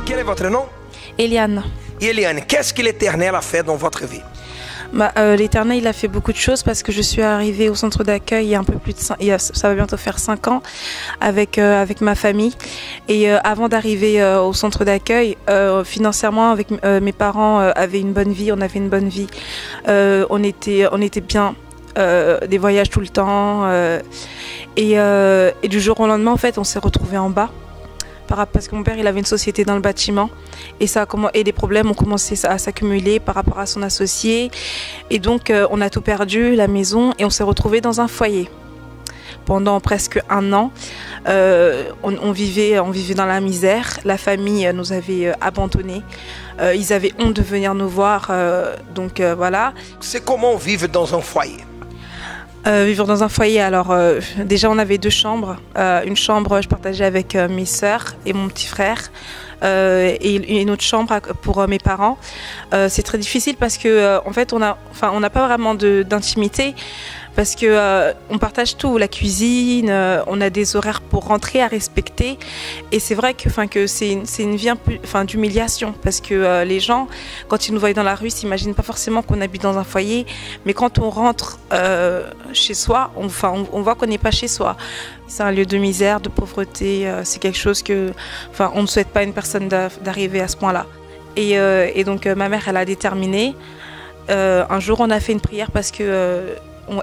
Quel est votre nom? Eliane. Eliane, qu'est-ce que l'Éternel a fait dans votre vie? L'Éternel, il a fait beaucoup de choses parce que je suis arrivée au centre d'accueil il y a un peu plus de ça va bientôt faire 5 ans avec ma famille. Et avant d'arriver au centre d'accueil, financièrement, avec mes parents avaient une bonne vie, on avait une bonne vie. On était bien, des voyages tout le temps. Et du jour au lendemain, en fait, on s'est retrouvés en bas. Parce que mon père, il avait une société dans le bâtiment et les problèmes ont commencé à s'accumuler par rapport à son associé. Et donc, on a tout perdu, la maison, et on s'est retrouvés dans un foyer. Pendant presque 1 an, on vivait dans la misère. La famille nous avait abandonnés. Ils avaient honte de venir nous voir. Donc, voilà. C'est comment vivre dans un foyer? Vivre dans un foyer, alors déjà on avait 2 chambres. Une chambre je partageais avec mes sœurs et mon petit frère et une autre chambre pour mes parents. C'est très difficile parce que en fait on n'a pas vraiment d'intimité parce que on partage tout, la cuisine, on a des horaires pour rentrer à respecter et c'est vrai que c'est une vie d'humiliation parce que les gens quand ils nous voient dans la rue s'imaginent pas forcément qu'on habite dans un foyer, mais quand on rentre chez soi, on voit qu'on n'est pas chez soi. C'est un lieu de misère, de pauvreté, c'est quelque chose on ne souhaite pas à une personne d'arriver à ce point-là. Et donc ma mère, elle a déterminé. Un jour, on a fait une prière parce que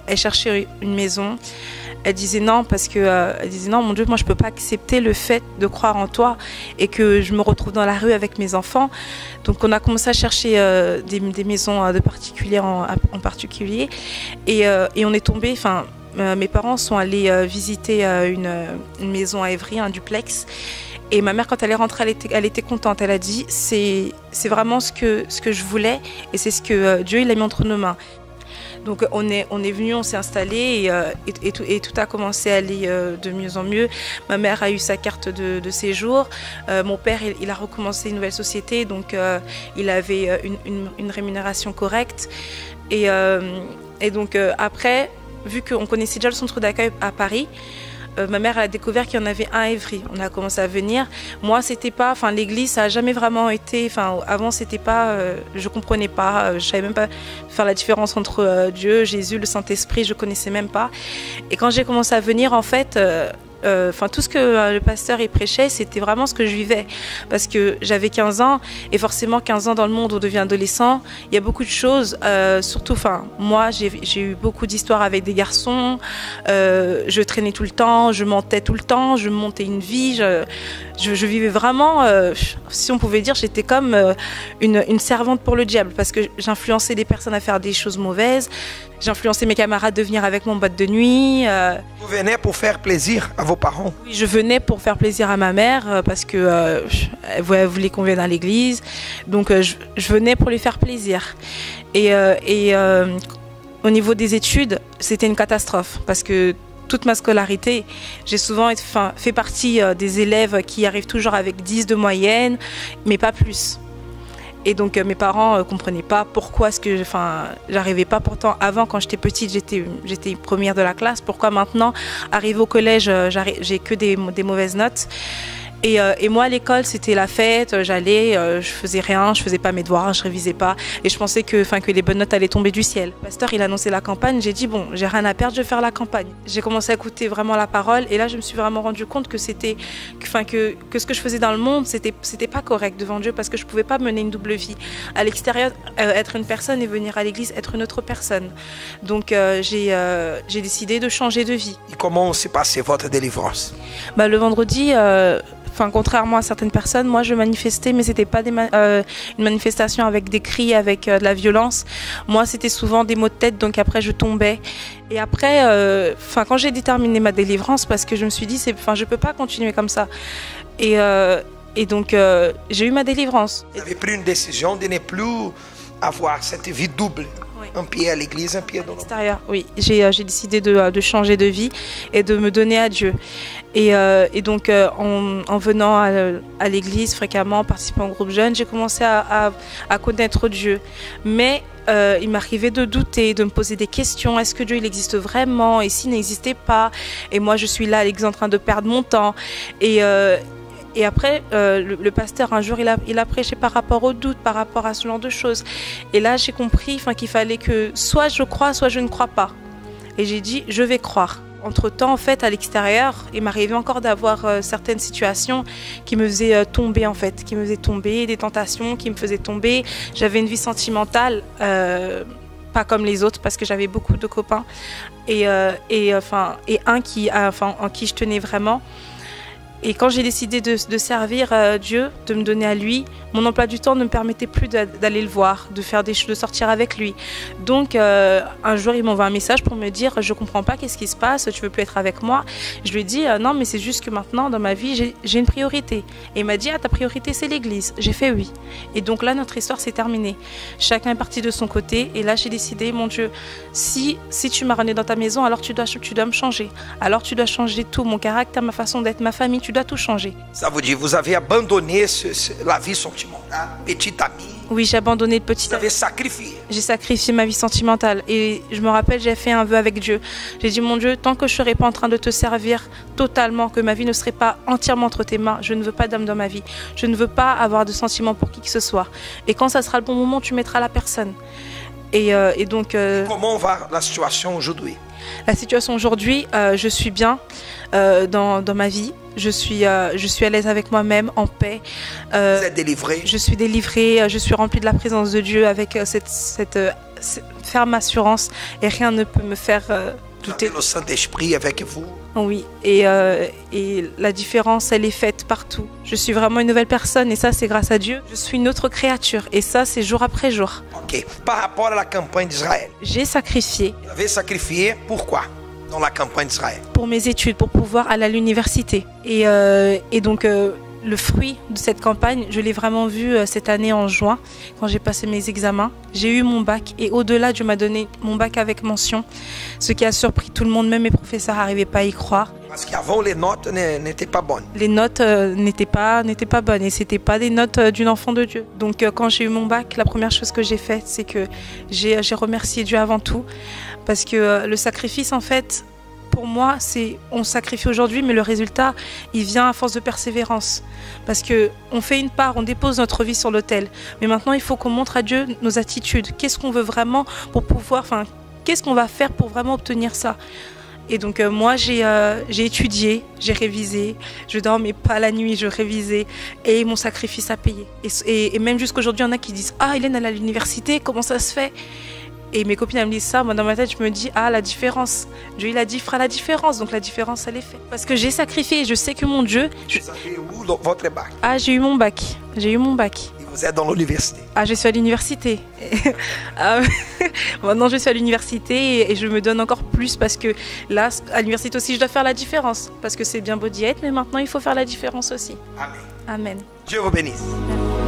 elle cherchait une maison. Elle disait non parce que elle disait non, mon Dieu, moi je peux pas accepter le fait de croire en toi et que je me retrouve dans la rue avec mes enfants. Donc on a commencé à chercher des maisons de particuliers en particulier et on est tombé. Mes parents sont allés visiter une maison à Évry, un duplex. Et ma mère, quand elle est rentrée, elle était contente. Elle a dit c'est vraiment ce que je voulais et c'est ce que Dieu il a mis entre nos mains. Donc on est venu, on s'est installé et tout a commencé à aller de mieux en mieux. Ma mère a eu sa carte de séjour. Mon père, il a recommencé une nouvelle société, donc il avait une rémunération correcte. Et donc après, vu qu'on connaissait déjà le centre d'accueil à Paris, ma mère a découvert qu'il y en avait un à Évry. On a commencé à venir. Moi, c'était pas, l'église, ça a jamais vraiment été, avant, c'était pas, je comprenais pas, je savais même pas faire la différence entre Dieu, Jésus, le Saint-Esprit, je connaissais même pas. Et quand j'ai commencé à venir, en fait, tout ce que le pasteur il prêchait, c'était vraiment ce que je vivais. Parce que j'avais 15 ans, et forcément 15 ans dans le monde où on devient adolescent, il y a beaucoup de choses, surtout, moi j'ai eu beaucoup d'histoires avec des garçons, je traînais tout le temps, je mentais tout le temps, je montais une vie, je vivais vraiment, si on pouvait dire, j'étais comme une servante pour le diable, parce que j'influençais des personnes à faire des choses mauvaises, j'influençais mes camarades de venir avec mon boîte de nuit. Vous venez pour faire plaisir à vos parents? Oui, je venais pour faire plaisir à ma mère parce que elle voulait qu'on vienne à l'église. Donc je venais pour lui faire plaisir. Et au niveau des études, c'était une catastrophe parce que toute ma scolarité, j'ai souvent fait partie des élèves qui arrivent toujours avec 10 de moyenne, mais pas plus. Et donc mes parents comprenaient pas pourquoi j'arrivais pas. Pourtant avant, quand j'étais petite, j'étais première de la classe. Pourquoi maintenant, arrivé au collège, j'ai que des mauvaises notes. Et moi à l'école c'était la fête, j'allais, je faisais rien, je faisais pas mes devoirs, je révisais pas et je pensais que les bonnes notes allaient tomber du ciel. Le pasteur il annonçait la campagne, j'ai dit bon, j'ai rien à perdre, je vais faire la campagne. J'ai commencé à écouter vraiment la parole et là je me suis vraiment rendu compte que c'était que ce que je faisais dans le monde c'était pas correct devant Dieu parce que je pouvais pas mener une double vie. À l'extérieur être une personne et venir à l'église être une autre personne. Donc j'ai décidé de changer de vie. Et comment s'est passée votre délivrance? Le vendredi contrairement à certaines personnes, moi je manifestais, mais c'était pas une manifestation avec des cris, avec de la violence. Moi, c'était souvent des maux de tête, donc après je tombais. Et après, quand j'ai déterminé ma délivrance, parce que je me suis dit, je peux pas continuer comme ça. Et donc j'ai eu ma délivrance. Vous avez pris une décision de ne plus avoir cette vie double. Oui. Un pied à l'église, un pied dans l'extérieur. Oui, j'ai décidé de changer de vie et de me donner à Dieu. Et donc, en venant à l'église fréquemment, en participant au groupe jeune, j'ai commencé à connaître Dieu. Mais il m'arrivait de douter, de me poser des questions. Est-ce que Dieu, il existe vraiment? Et s'il n'existait pas? Et moi, je suis là, en train de perdre mon temps. Et après, le pasteur, un jour, il a prêché par rapport au doute, par rapport à ce genre de choses. Et là, j'ai compris qu'il fallait que soit je crois, soit je ne crois pas. Et j'ai dit, je vais croire. Entre-temps, en fait, à l'extérieur, il m'arrivait encore d'avoir certaines situations qui me faisaient tomber, en fait, qui me faisaient tomber, des tentations qui me faisaient tomber. J'avais une vie sentimentale, pas comme les autres, parce que j'avais beaucoup de copains, et un en qui je tenais vraiment. Et quand j'ai décidé de servir Dieu, de me donner à lui, mon emploi du temps ne me permettait plus d'aller le voir, de sortir avec lui. Donc un jour, il m'envoie un message pour me dire « Je ne comprends pas, qu'est-ce qui se passe, tu ne veux plus être avec moi ?» Je lui ai dit « Non, mais c'est juste que maintenant, dans ma vie, j'ai une priorité. » Et il m'a dit « Ah, ta priorité, c'est l'église. » J'ai fait « Oui. » Et donc là, notre histoire s'est terminée. Chacun est parti de son côté. Et là, j'ai décidé « Mon Dieu, si tu m'as ramené dans ta maison, alors tu dois me changer. Alors tu dois changer tout, mon caractère, ma façon d'être, ma famille, tu dois tout changer. » Ça veut dire, vous avez abandonné la vie sentimentale, petite amie. Oui, j'ai abandonné le petit. Vous avez sacrifié. J'ai sacrifié ma vie sentimentale. Et je me rappelle, j'ai fait un vœu avec Dieu. J'ai dit, mon Dieu, tant que je ne serai pas en train de te servir totalement, que ma vie ne serait pas entièrement entre tes mains, je ne veux pas d'homme dans ma vie. Je ne veux pas avoir de sentiments pour qui que ce soit. Et quand ça sera le bon moment, tu mettras la personne. Et donc... Comment va la situation aujourd'hui? La situation aujourd'hui, je suis bien dans ma vie. Je suis à l'aise avec moi-même, en paix. Vous êtes délivrée? Je suis délivrée, je suis remplie de la présence de Dieu avec cette ferme assurance et rien ne peut me faire douter. Le Saint-Esprit avec vous? Oui, et la différence, elle est faite partout. Je suis vraiment une nouvelle personne et ça, c'est grâce à Dieu. Je suis une autre créature et ça, c'est jour après jour. Ok. Par rapport à la campagne d'Israël? J'ai sacrifié. Vous avez sacrifié, pourquoi? Dans la campagne d'Israël? Pour mes études, pour pouvoir aller à l'université. Et donc, le fruit de cette campagne, je l'ai vraiment vu cette année en juin, quand j'ai passé mes examens. J'ai eu mon bac et au-delà, Dieu m'a donné mon bac avec mention, ce qui a surpris tout le monde, même mes professeurs n'arrivaient pas à y croire. Parce qu'avant, les notes n'étaient pas bonnes. Les notes n'étaient pas bonnes et ce n'étaient pas des notes d'une enfant de Dieu. Donc quand j'ai eu mon bac, la première chose que j'ai faite, c'est que j'ai remercié Dieu avant tout. Parce que le sacrifice, en fait, pour moi, on sacrifie aujourd'hui, mais le résultat, il vient à force de persévérance. Parce qu'on fait une part, on dépose notre vie sur l'autel. Mais maintenant, il faut qu'on montre à Dieu nos attitudes. Qu'est-ce qu'on veut vraiment pour pouvoir... qu'est-ce qu'on va faire pour vraiment obtenir ça? Et donc moi, j'ai étudié, j'ai révisé. Je dormais pas la nuit, je révisais. Et mon sacrifice a payé. Et même jusqu'aujourd'hui, il y en a qui disent « Ah, Hélène, elle est à l'université, comment ça se fait ?» Et mes copines, elles me disent ça. Moi, dans ma tête, je me dis, ah, la différence. Dieu, il a dit, fera la différence. Donc, la différence, elle est faite. Parce que j'ai sacrifié. Je sais que mon Dieu... Vous avez où votre bac? Ah, j'ai eu mon bac. J'ai eu mon bac. Et vous êtes dans l'université? Ah, je suis à l'université. Maintenant, je suis à l'université et je me donne encore plus parce que là, à l'université aussi, je dois faire la différence. Parce que c'est bien beau d'y être, mais maintenant, il faut faire la différence aussi. Amen. Amen. Dieu vous bénisse. Amen.